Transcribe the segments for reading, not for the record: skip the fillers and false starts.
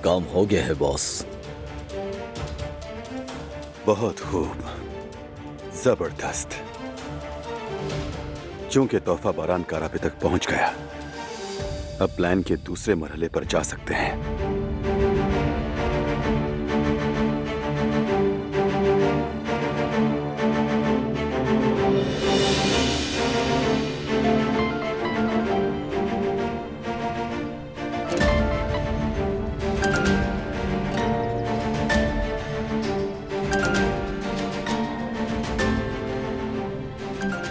काम हो गया है बॉस। बहुत खूब, जबरदस्त। चूंकि तोहफा बारान कार अभी तक पहुंच गया, अब प्लान के दूसरे मरहले पर जा सकते हैं।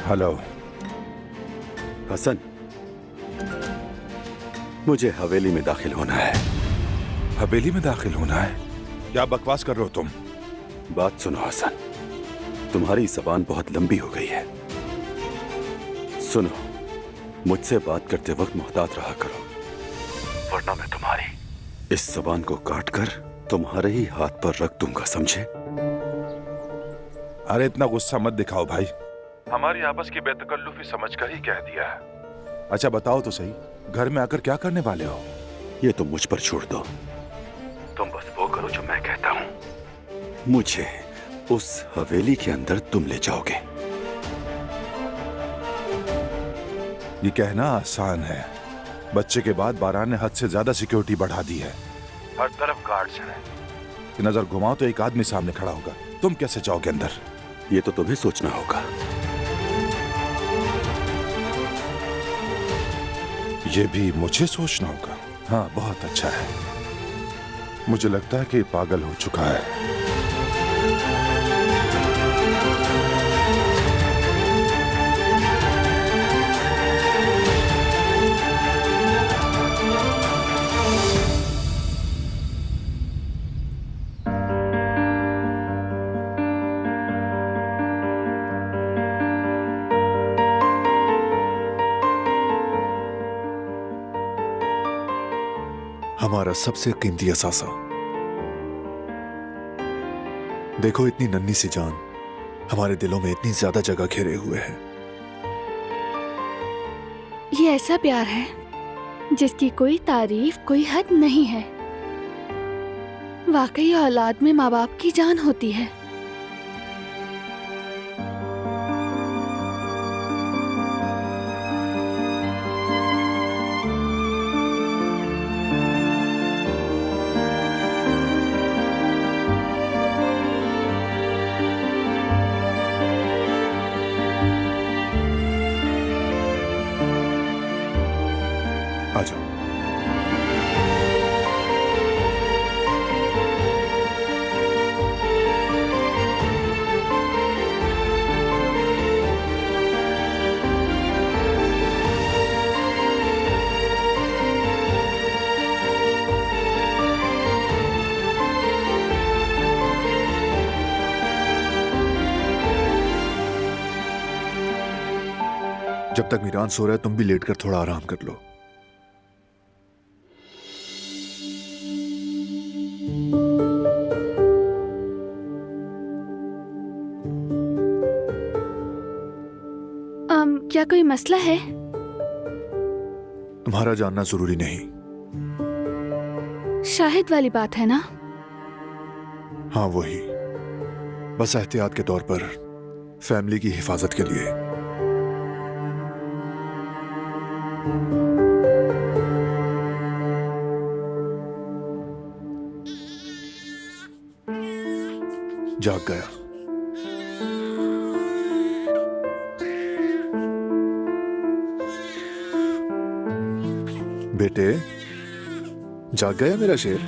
हेलो हसन, मुझे हवेली में दाखिल होना है। हवेली में दाखिल होना है? क्या बकवास कर रहे हो तुम? बात सुनो हसन, तुम्हारी जबान बहुत लंबी हो गई है। सुनो, मुझसे बात करते वक्त मुहतात रहा करो, वरना मैं तुम्हारी इस जबान को काटकर तुम्हारे ही हाथ पर रख दूंगा, समझे? अरे इतना गुस्सा मत दिखाओ भाई, हमारी आपस की बेतकल्लुफी समझकर ही कह दिया है। अच्छा बताओ तो सही, घर में आकर क्या करने वाले हो? ये तो मुझ पर छोड़ दो, तुम बस वो करो जो मैं कहता हूं। मुझे उस हवेली के अंदर तुम ले जाओगे। ये कहना आसान है, बच्चे के बाद बारान ने हद से ज्यादा सिक्योरिटी बढ़ा दी है। हर तरफ गार्ड्स हैं। नजर घुमाओ तो एक आदमी सामने खड़ा होगा, तुम कैसे जाओगे अंदर? ये तो तुम्हें सोचना होगा। ये भी मुझे सोचना होगा? हाँ, बहुत अच्छा है। मुझे लगता है कि पागल हो चुका है। हमारा सबसे कीमती असासा। देखो, इतनी नन्ही सी जान हमारे दिलों में इतनी ज्यादा जगह घेरे हुए है। ये ऐसा प्यार है जिसकी कोई तारीफ, कोई हद नहीं है। वाकई औलाद में माँ बाप की जान होती है। आ जाओ। जब तक मीरान सो रहा है, तुम भी लेटकर थोड़ा आराम कर लो। क्या कोई मसला है? तुम्हारा जानना जरूरी नहीं। शाहिद वाली बात है ना? हाँ वही, बस एहतियात के तौर पर, फैमिली की हिफाजत के लिए। जाग गया। बेटे, जाग गया मेरा शेर?